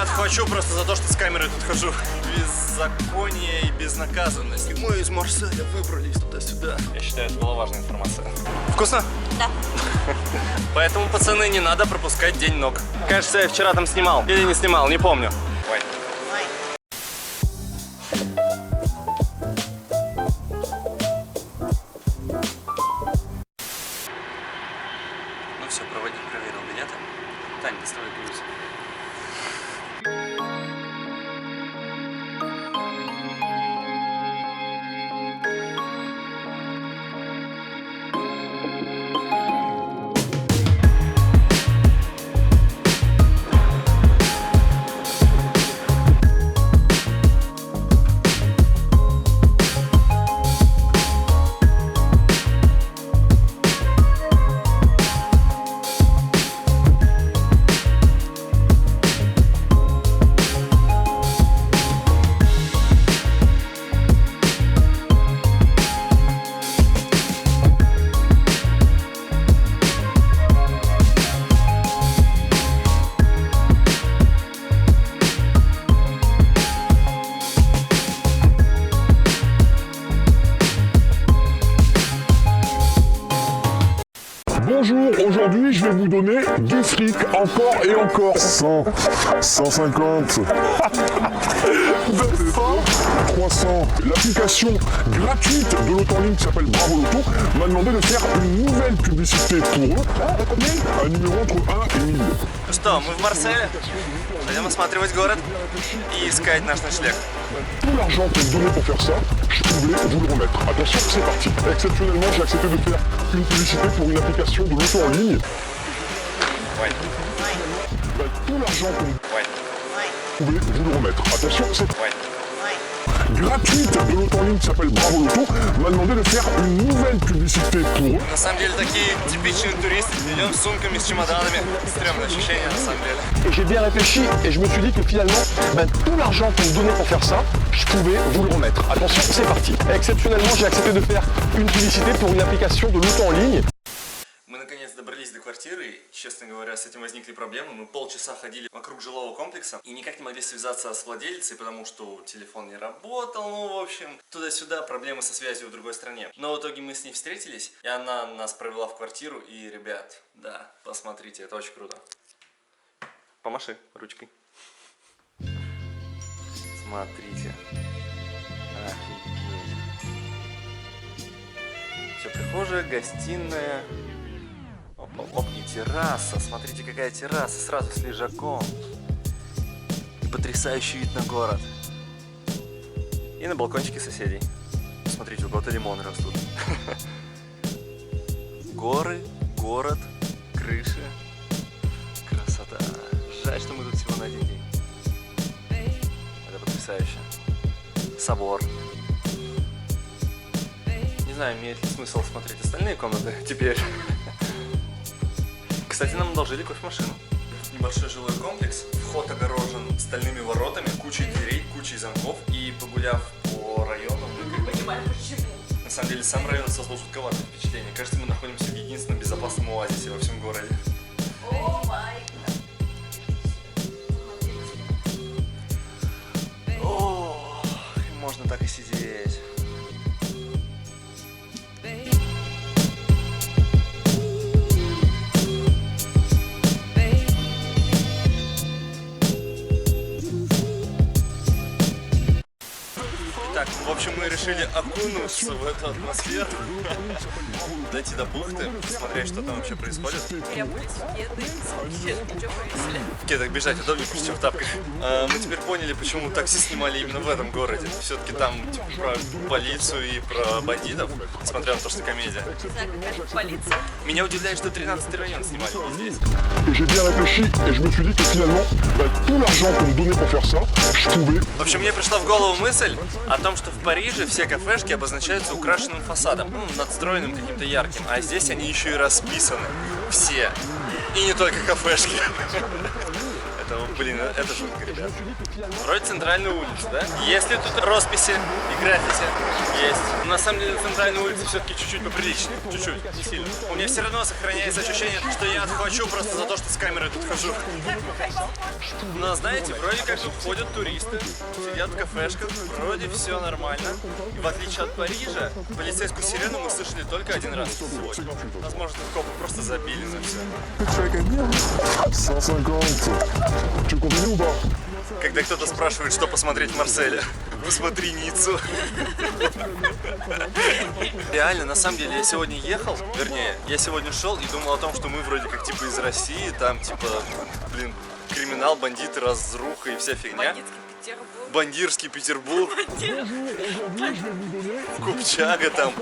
отхвачу просто за то, что с камерой тут хожу. Беззаконие и безнаказанность. И мы из Марселя выбрались туда-сюда. Я считаю, это была важная информация. Вкусно? Да. Поэтому, пацаны, не надо пропускать день ног. Кажется, я вчера там снимал. Или не снимал, не помню. Ой. Ну все, проводник проверил билеты. Тань, доставай плюс. Bonjour, aujourd'hui je vais vous donner du fric, encore et encore. 100, 150, 200, 300. L'application gratuite de l'auto en ligne qui s'appelle Bravo Loto m'a demandé de faire une nouvelle publicité pour eux. Un numéro entre 1 et 1000. Ну что, мы в Марселе. Пойдем осматривать город и искать наш ночлег. Tout l'argent qu'on me donnait pour faire ça, je pouvais vous le remettre. Attention, c'est parti. Exceptionnellement, j'ai accepté de faire une publicité pour une application de l'auto en ligne. Ouais. Tout l'argent qu'on me Ouais. pouvait vous le remettre. Attention, c'est Ouais. gratuite de l'auto en ligne qui s'appelle Bravo Loto m'a demandé de faire une nouvelle publicité pour eux. На самом деле такие типичные туристы. Идем с сумками, с чемоданами. Стрёмное ощущение на самом деле. Et j'ai bien réfléchi et je me suis dit que finalement, tout l'argent qu'on me donnait pour faire ça, je pouvais vous le remettre. Attention, c'est parti. Exceptionnellement, j'ai accepté de faire une publicité pour une application de l'auto en ligne. Мы наконец добрались до квартиры, и, честно говоря, с этим возникли проблемы. Мы полчаса ходили вокруг жилого комплекса и никак не могли связаться с владелицей, потому что телефон не работал, ну, в общем, туда-сюда, проблемы со связью в другой стране. Но в итоге мы с ней встретились, и она нас провела в квартиру, и, ребят, да, посмотрите, это очень круто. Помаши ручкой. Смотрите. Офигеть. Все, прихожая, гостиная. Оп, и терраса. Смотрите, какая терраса. Сразу с лежаком. И потрясающий вид на город. И на балкончике соседей. Смотрите, у кого-то лимоны растут. Горы, город, крыши. Красота. Жаль, что мы тут всего на один день. Это потрясающе. Собор. Не знаю, имеет ли смысл смотреть остальные комнаты теперь. Кстати, нам одолжили кофемашину. Небольшой жилой комплекс. Вход огорожен стальными воротами, кучей дверей, кучей замков. И погуляв по району, мы Понимаешь, почему? на самом деле сам район создал жутковатое впечатление. Кажется, мы находимся в единственном безопасном оазисе во всем городе. О май гад. О, можно так и сидеть. Так, в общем, мы решили окунуться в эту атмосферу, дойти до бухты, посмотреть, что там вообще происходит. Я буду в кедах, ничего повесили. В кедах бежать удобнее, чем в тапках. Мы теперь поняли, почему такси снимали именно в этом городе. Все-таки там типа, про полицию и про бандитов, несмотря на то, что комедия. Не знаю, какая полиция. Меня удивляет, что 13-й район снимали не здесь. Et j'ai bien réfléchi et je me suis dit que finalement, tout l'argent qu'on me donnait pour faire ça, je pouvais. В общем, мне пришла в голову мысль о том, что в Париже все кафешки обозначаются украшенным фасадом, надстроенным каким-то ярким, а здесь они еще и расписаны. Все. И не только кафешки. Это Блин, это жутко, ребят. Вроде центральная улица, да? Есть ли тут росписи и граффити? Есть. Но на самом деле центральная улица все-таки чуть-чуть поприличнее. Чуть-чуть, не сильно. У меня все равно сохраняется ощущение, что я отхвачу просто за то, что с камерой тут хожу. Но знаете, вроде как тут ходят туристы, сидят в кафешках, вроде все нормально. И в отличие от Парижа, полицейскую сирену мы слышали только один раз сегодня. Возможно, копы просто забили на все. 150. Tu continues ou pas? Когда кто-то спрашивает, что посмотреть в Марселе, посмотри Ниццу. Реально, на самом деле, я сегодня ехал, вернее, я сегодня шел и думал о том, что мы вроде как типа из России, там типа, блин, криминал, бандиты, разруха и вся фигня. Бандитский Петербург. Бандитский Петербург, Купчага там.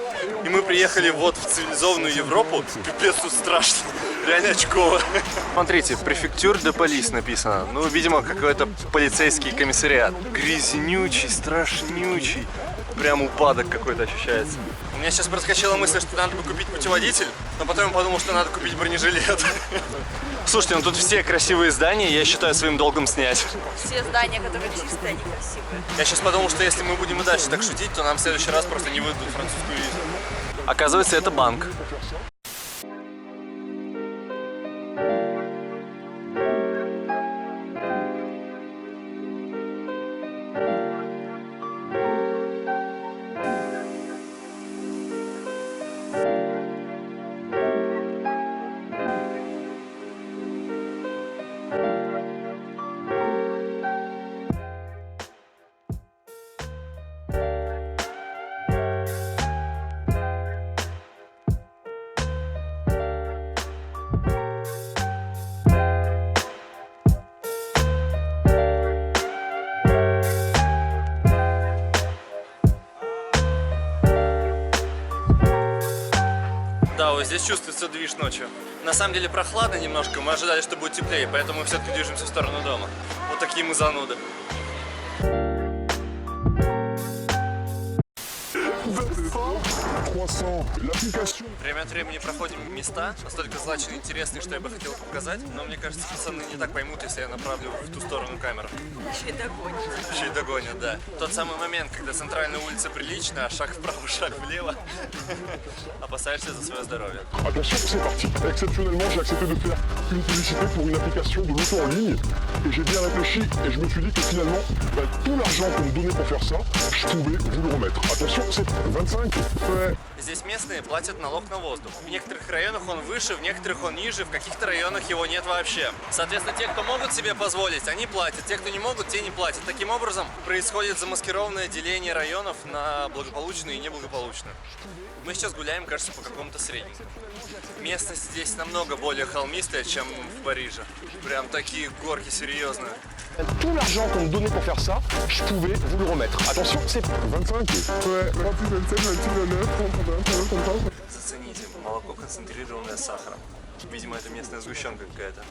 И мы приехали вот в цивилизованную Европу. Пипец, тут страшно. Реально очково. Смотрите, префектур де полис написано. Ну, видимо, какой-то полицейский комиссариат. Грязнючий, страшнючий. Прям упадок какой-то ощущается. У меня сейчас проскочила мысль, что надо бы купить путеводитель, но потом я подумал, что надо купить бронежилет. Слушайте, ну тут все красивые здания, я считаю своим долгом снять. Все здания, которые чистые, они красивые. Я сейчас подумал, что если мы будем и дальше так шутить, то нам в следующий раз просто не выдадут французскую визу. Оказывается, это банк. Да, вот здесь чувствуется движ ночью. На самом деле прохладно немножко, мы ожидали, что будет теплее, поэтому мы все-таки движемся в сторону дома. Вот такие мы зануды. Время от времени проходим места, настолько злачные и интересные, что я бы хотел показать, но мне кажется, пацаны не так поймут, если я направлю в ту сторону камеру. Еще и догонят. Еще и догонят, да. Тот самый момент, когда центральная улица приличная, а шаг вправо, шаг влево, опасаешься за свое здоровье. Attention, c'est parti. Exceptionnellement, j'ai accepté de faire une publicité pour une application de l'auto en ligne. Et j'ai bien réfléchi et je me suis dit que finalement, tout l'argent qu'on me donnait pour faire ça, je pouvais vous le remettre. Attention, c'est 25. Ouais. Здесь местные платят налог на воздух. В некоторых районах он выше, в некоторых он ниже, в каких-то районах его нет вообще. Соответственно, те, кто могут себе позволить, они платят. Те, кто не могут, те не платят. Таким образом, происходит замаскированное деление районов на благополучные и неблагополучные. Мы сейчас гуляем, кажется, по какому-то среднему. Местность здесь намного более холмистая, чем в Париже. Прям такие горки серьезные. Tout l'argent qu'on me donnait pour faire ça, je pouvais vous le remettre. Attention, c'est 25. Ouais, 26, 27, 28, 29, 30, 31, 32. Зацените, молоко концентрированное с сахаром. Видимо, это местная сгущенка какая-то.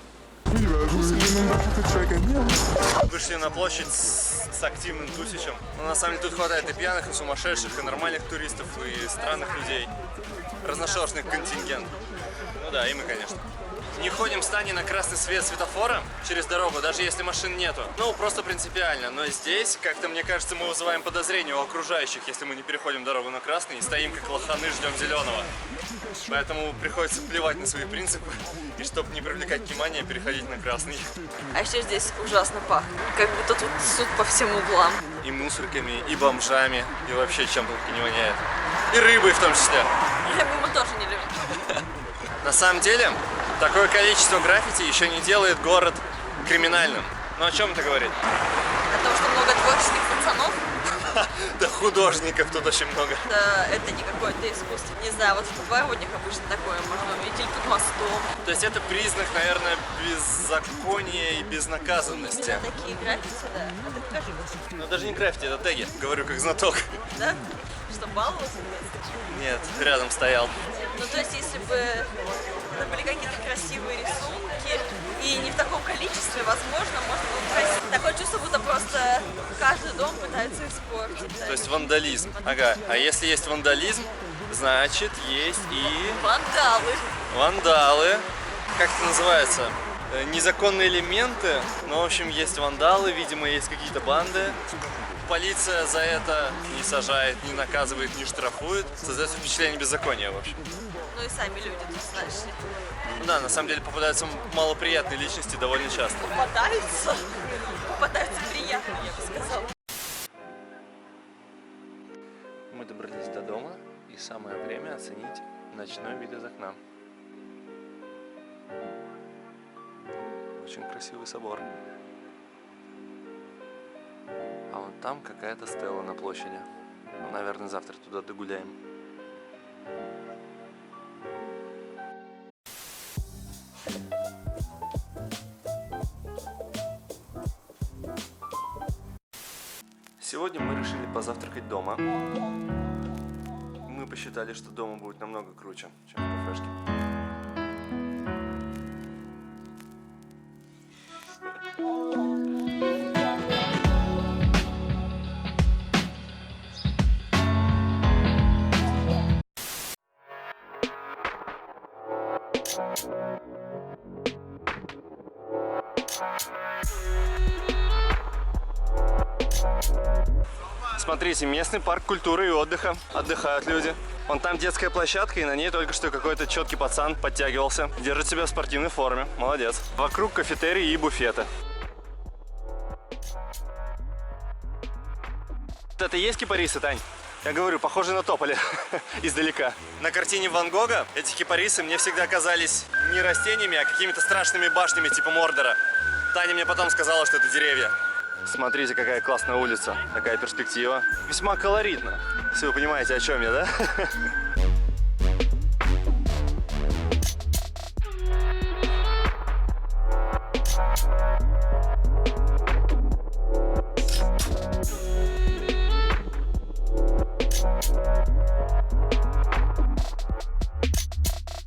Oui, bah, je vous ai même pas compté chaque année. Вышли на площадь с активным тусичем. Но на самом деле тут хватает и пьяных, и сумасшедших, и нормальных туристов, и странных людей. Разношерстный контингент. Ну да, и мы, конечно. Не ходим с Таней на красный свет светофора через дорогу, даже если машин нету. Ну, просто принципиально. Но здесь, как-то, мне кажется, мы вызываем подозрение у окружающих, если мы не переходим дорогу на красный и стоим как лоханы, ждем зеленого. Поэтому приходится плевать на свои принципы и, чтобы не привлекать внимание, переходить на красный. А еще здесь ужасно пахнет. Как будто тут суд по всем углам. И мусорками, и бомжами, и вообще чем только не воняет. И рыбой в том числе. Рыбу мы тоже не любим. На самом деле, такое количество граффити еще не делает город криминальным. Но о чем это говорит? О том, что много творческих пацанов. Да художников тут очень много. Да, это не какое-то искусство. Не знаю, вот в подворотнях обычно такое можно увидеть, или под мостом. То есть это признак, наверное, беззакония и безнаказанности. Такие граффити, да. Это покажи. Но даже не граффити, это теги. Говорю как знаток. Да? Что, баловался? Нет, рядом стоял. Ну, то есть, если бы это были какие-то красивые рисунки, и не в таком количестве, возможно, можно было красить. Такое чувство, будто просто каждый дом пытается испортить. Да. То есть вандализм. Ага, а если есть вандализм, значит есть и... Вандалы. Вандалы. Как это называется? незаконные элементы. Но, в общем, есть вандалы, видимо, есть какие-то банды. Полиция за это не сажает, не наказывает, не штрафует. Создается впечатление беззакония, в общем. Ну и сами люди тут, знаешь ли. Да, на самом деле попадаются малоприятные личности довольно часто. Попадаются приятные, я бы сказала. Мы добрались до дома, и самое время оценить ночной вид из окна. Очень красивый собор. А вон там какая-то стела на площади. Ну, наверное, завтра туда догуляем. Сегодня мы решили позавтракать дома. Мы посчитали, что дома будет намного круче, чем в кафешке. Смотрите, местный парк культуры и отдыха. Отдыхают люди. Вон там детская площадка, и на ней только что какой-то четкий пацан подтягивался. Держит себя в спортивной форме. Молодец. Вокруг кафетерии и буфеты. Это и есть кипарисы, Тань? Я говорю, похоже на тополи издалека. На картине Ван Гога эти кипарисы мне всегда казались не растениями, а какими-то страшными башнями типа Мордора. Таня мне потом сказала, что это деревья. Смотрите, какая классная улица, такая перспектива. Весьма колоритно, если вы понимаете, о чем я, да?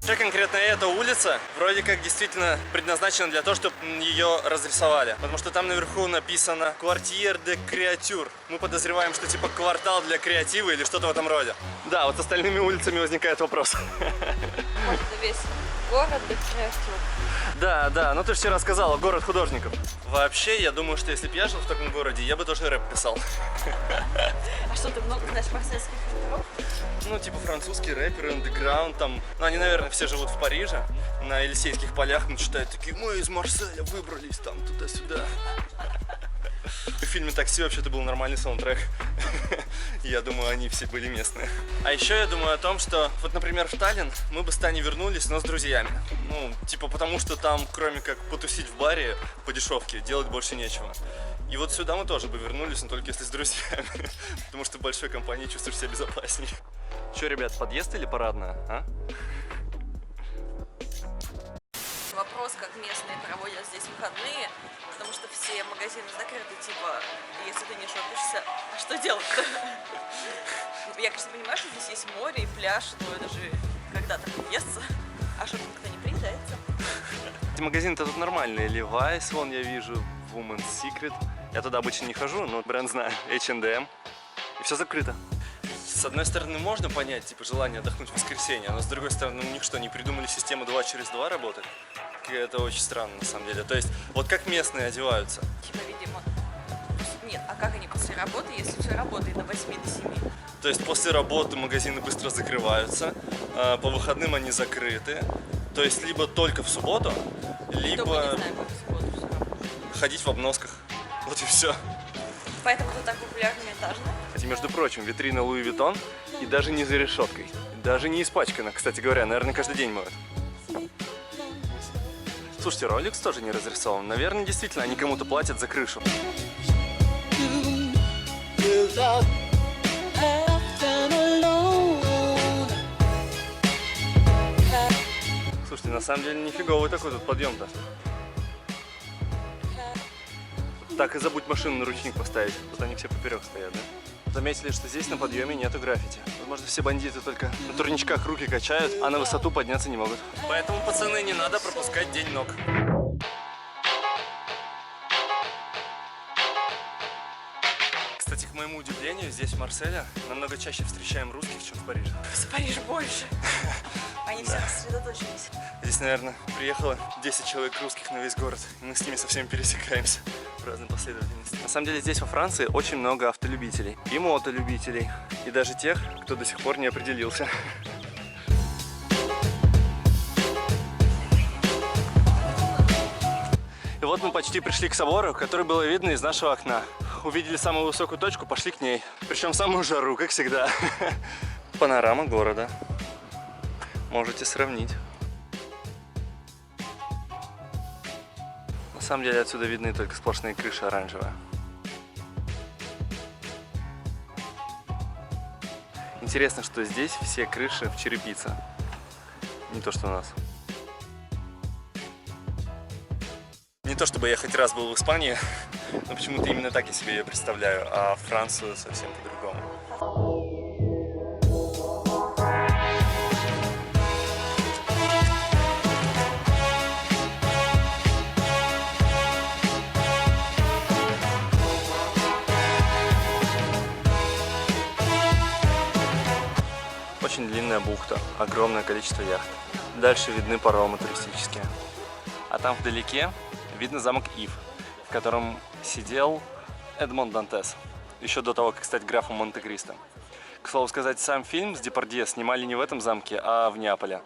Вообще конкретно эта улица вроде как действительно предназначена для того, чтобы ее разрисовали. Потому что там наверху написано «Quartier de Créature». Мы подозреваем, что типа квартал для креатива или что-то в этом роде. Да, вот с остальными улицами возникает вопрос. Может, весь город de Créature. Да, ну ты же вчера сказала, город художников. Вообще, я думаю, что если бы я жил в таком городе, я бы тоже рэп писал. А что, ты много знаешь марсельских рэперов? Ну, типа французские рэперы, андеграунд там. Ну, они, наверное, все живут в Париже, на Елисейских полях, ну, читают такие: мы из Марселя выбрались там туда-сюда. В фильме «Такси» вообще-то был нормальный саундтрек. Я думаю, они все были местные. А еще я думаю о том, что, вот, например, в Таллин мы бы с Таней вернулись, но с друзьями. Ну, типа потому что там, кроме как потусить в баре по дешевке, делать больше нечего. И вот сюда мы тоже бы вернулись, но только если с друзьями. Потому что в большой компании чувствуешь себя безопаснее. Че, ребят, подъезд или парадная, а? Вопрос, как местные проводят здесь выходные, потому что все магазины закрыты, типа, если ты не шопишься, а что делать-то? Я, конечно, понимаю, что здесь есть море и пляж, но это же когда-то естся, а шопинг-то не приедается. Эти магазины-то тут нормальные. Levi's, вон я вижу, Women's Secret. Я туда обычно не хожу, но бренд знаю, H&M. И все закрыто. С одной стороны, можно понять, типа, желание отдохнуть в воскресенье, но с другой стороны, у них что, не придумали систему 2 через 2 работать? Это очень странно, на самом деле. То есть, вот как местные одеваются? Типа, видимо, нет, а как они после работы, если все работает до 8 до 7? То есть, после работы магазины быстро закрываются, по выходным они закрыты. То есть, либо только в субботу, либо не знаю, как в субботу все работает. Ходить в обносках. Вот и все. Поэтому тут так популярно винтажно. Кстати, между прочим, витрина Луи Виттон и даже не за решеткой. Даже не испачкана, кстати говоря, наверное, каждый день моют. Слушайте, Rolex тоже не разрисован. Наверное, действительно, они кому-то платят за крышу. Слушайте, на самом деле нифиговый такой тут подъем-то. Так и забудь машину на ручник поставить. Тут они все поперек стоят, да? Заметили, что здесь на подъеме нету граффити. Возможно, все бандиты только на турничках руки качают, а на высоту подняться не могут. Поэтому, пацаны, не надо пропускать день ног. Кстати, к моему удивлению, здесь в Марселе намного чаще встречаем русских, чем в Париже. В Париже больше. Они все рассредоточились. Здесь, наверное, приехало 10 человек русских на весь город. И мы с ними со всеми пересекаемся в разной последовательности. На самом деле здесь во Франции очень много автолюбителей. И мотолюбителей. И даже тех, кто до сих пор не определился. И вот мы почти пришли к собору, который было видно из нашего окна. Увидели самую высокую точку, пошли к ней. Причем в самую жару, как всегда. Панорама города. Можете сравнить. На самом деле отсюда видны только сплошные крыши оранжевые. Интересно, что здесь все крыши в черепице. Не то, что у нас. Не то, чтобы я хоть раз был в Испании, но почему-то именно так я себе ее представляю, а Францию совсем по-другому. Очень длинная бухта, огромное количество яхт. Дальше видны паромы туристические. А там вдалеке видно замок Ив, в котором сидел Эдмон Дантес, еще до того, как стать графом Монте-Кристо. К слову сказать, сам фильм с Депардье снимали не в этом замке, а в Неаполе,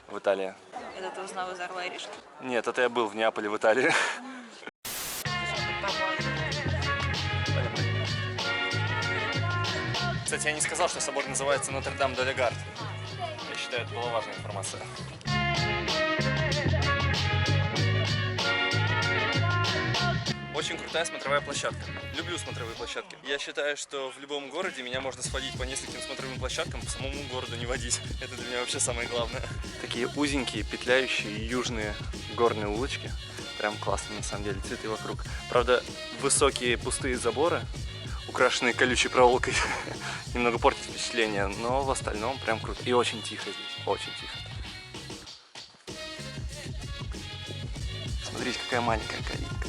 в Италии. Это ты узнал из «Орла и решки»? Нет, это я был в Неаполе, в Италии. Кстати, я не сказал, что собор называется Нотр-Дам-де-Ля-Гард. Я считаю, это была важная информация. Очень крутая смотровая площадка. Люблю смотровые площадки. Я считаю, что в любом городе меня можно сводить по нескольким смотровым площадкам, по самому городу не водить. Это для меня вообще самое главное. Такие узенькие, петляющие южные горные улочки. Прям классно на самом деле, цветы вокруг. Правда, высокие пустые заборы, украшенные колючей проволокой, немного портят впечатление, но в остальном прям круто. И очень тихо здесь, очень тихо. Смотрите, какая маленькая калитка.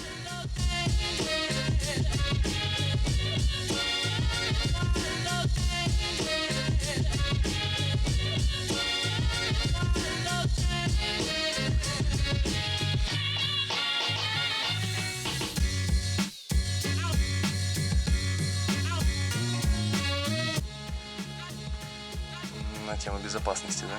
На тему безопасности, да?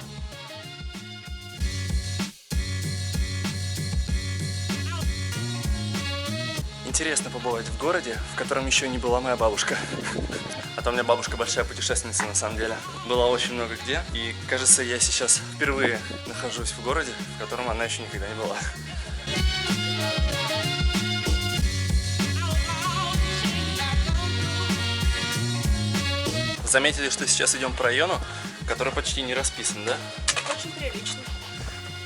Интересно побывать в городе, в котором еще не была моя бабушка. А то у меня бабушка большая путешественница на самом деле. Была очень много где. И кажется, я сейчас впервые нахожусь в городе, в котором она еще никогда не была. Заметили, что сейчас идем по району, который почти не расписан, да? Очень прилично.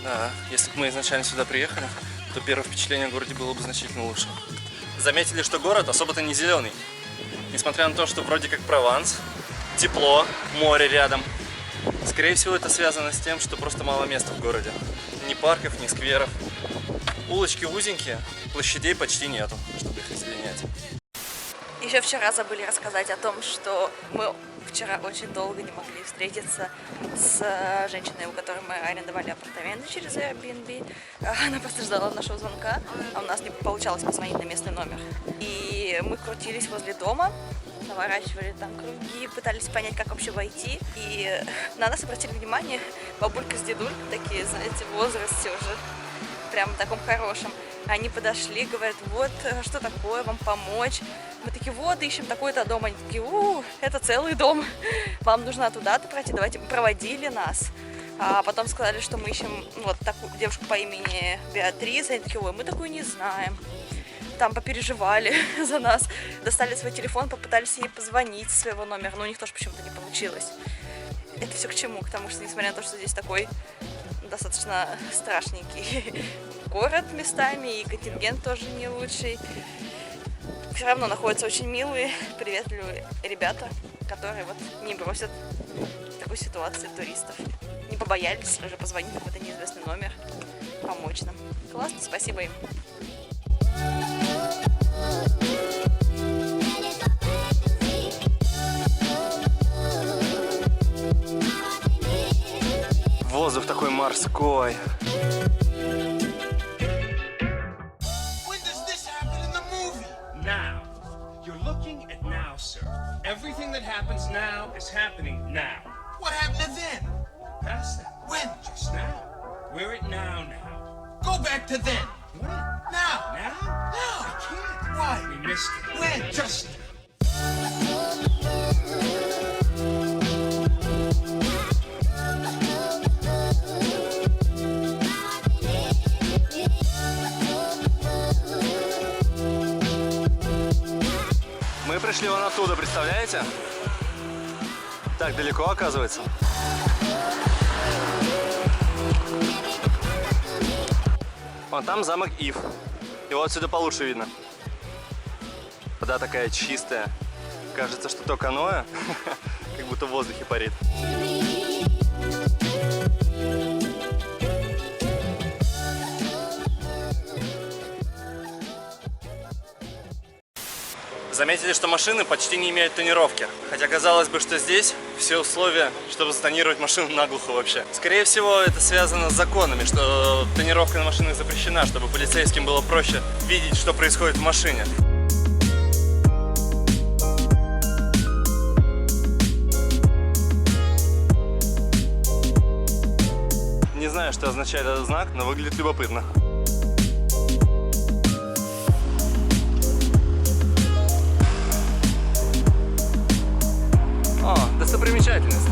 Да, если бы мы изначально сюда приехали, то первое впечатление о городе было бы значительно лучше. Заметили, что город особо-то не зеленый. Несмотря на то, что вроде как Прованс, тепло, море рядом. Скорее всего, это связано с тем, что просто мало места в городе. Ни парков, ни скверов. Улочки узенькие, площадей почти нету, чтобы их озеленять. Еще вчера забыли рассказать о том, что мы вчера очень долго не могли встретиться с женщиной, у которой мы арендовали апартаменты через Airbnb. Она просто ждала нашего звонка, а у нас не получалось позвонить на местный номер. И мы крутились возле дома, наворачивали там круги, пытались понять, как вообще войти. И на нас обратили внимание бабулька с дедулькой, такие, знаете, в возрасте уже, прям в таком хорошем. Они подошли, говорят, вот, что такое, вам помочь? Мы такие, вот, ищем такой-то дом. Они такие, это целый дом, вам нужно туда-то пройти, давайте. Проводили нас. А потом сказали, что мы ищем вот такую девушку по имени Беатрис. Они такие, ой, мы такую не знаем. Там попереживали за нас, достали свой телефон, попытались ей позвонить с своего номера, но у них тоже почему-то не получилось. Это все к чему? К тому, что несмотря на то, что здесь такой достаточно страшненький город местами, и контингент тоже не лучший, все равно находятся очень милые, приветливые ребята, которые вот не бросят в такой ситуации туристов. Не побоялись даже позвонить на какой-то неизвестный номер, помочь нам. Классно, спасибо им. Вот воздух такой морской. Now. You're looking at now, sir. Everything that happens now is happening now. What happened then? Past that. When? Just now. We're at now. Go back to then. What? Now. Now? No. I can't. Why? We missed it. When? Just Мы пришли вон оттуда, представляете? Так далеко, оказывается. Вон там замок Ив. Его отсюда получше видно. Вода такая чистая. Кажется, что то каноэ как будто в воздухе парит. Заметили, что машины почти не имеют тонировки. Хотя казалось бы, что здесь все условия, чтобы затонировать машину наглухо вообще. Скорее всего, это связано с законами, что тонировка на машинах запрещена, чтобы полицейским было проще видеть, что происходит в машине. Не знаю, что означает этот знак, но выглядит любопытно. О, достопримечательность.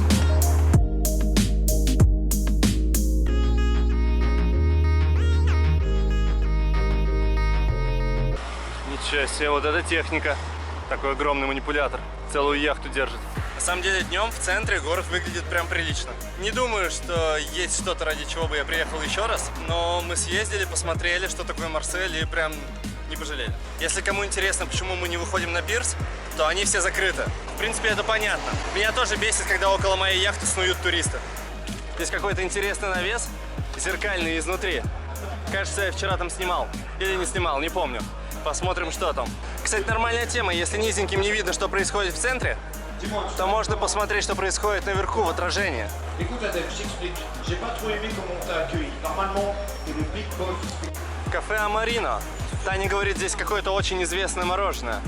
Ничего себе, вот эта техника. Такой огромный манипулятор. Целую яхту держит. На самом деле, днем в центре город выглядит прям прилично. Не думаю, что есть что-то, ради чего бы я приехал еще раз. Но мы съездили, посмотрели, что такое Марсель, и прям не пожалели. Если кому интересно, почему мы не выходим на пирс, то они все закрыты. В принципе, это понятно. Меня тоже бесит, когда около моей яхты снуют туристы. Здесь какой-то интересный навес, зеркальный изнутри. Кажется, я вчера там снимал. Или не снимал, не помню. Посмотрим, что там. Кстати, нормальная тема. Если низеньким не видно, что происходит в центре, то можно посмотреть, что происходит наверху в отражении. Écoute Adèle, je t'explique. J'ai pas trop aimé comment on t'a accueilli. Normalement, t'es le big boss. Кафе Амарино. Таня говорит, здесь какое-то очень известное мороженое.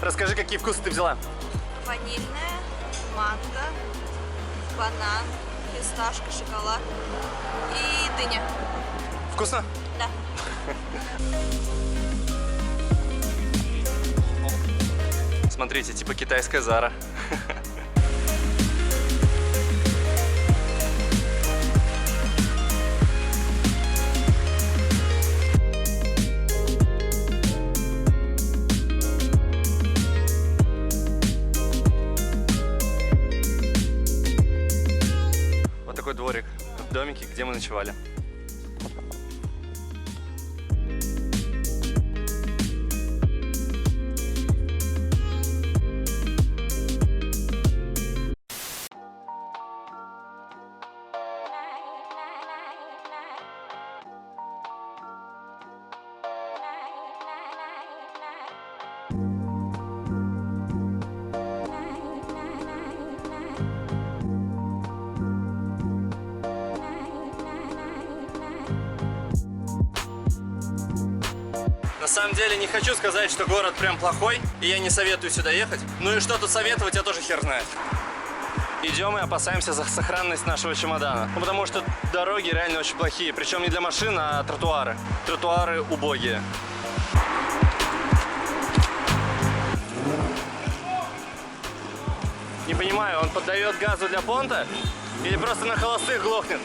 Расскажи, какие вкусы ты взяла? Ванильная, манго, банан, фисташка, шоколад и дыня. Вкусно? Да. Смотрите, типа китайская Зара. Вот такой дворик в домике, где мы ночевали. На самом деле не хочу сказать, что город прям плохой, и я не советую сюда ехать. Ну и что тут советовать, я тоже хер знает. Идем и опасаемся за сохранность нашего чемодана. Ну, потому что дороги реально очень плохие. Причем не для машин, а тротуары. Тротуары убогие. Не понимаю, он поддает газу для понта или просто на холостых глохнет?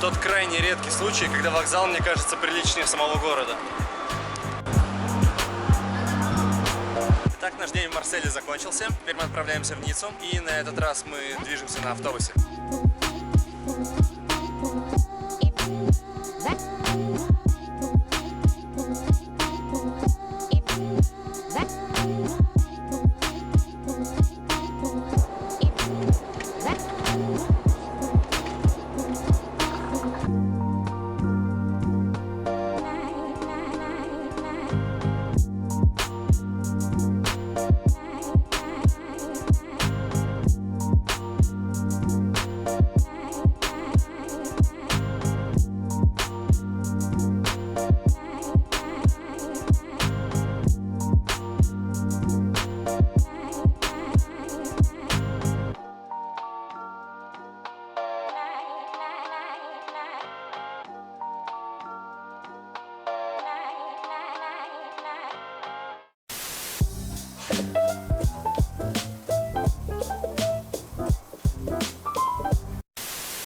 Тот крайне редкий случай, когда вокзал, мне кажется, приличнее самого города. Так, наш день в Марселе закончился. Теперь мы отправляемся в Ниццу. И на этот раз мы движемся на автобусе.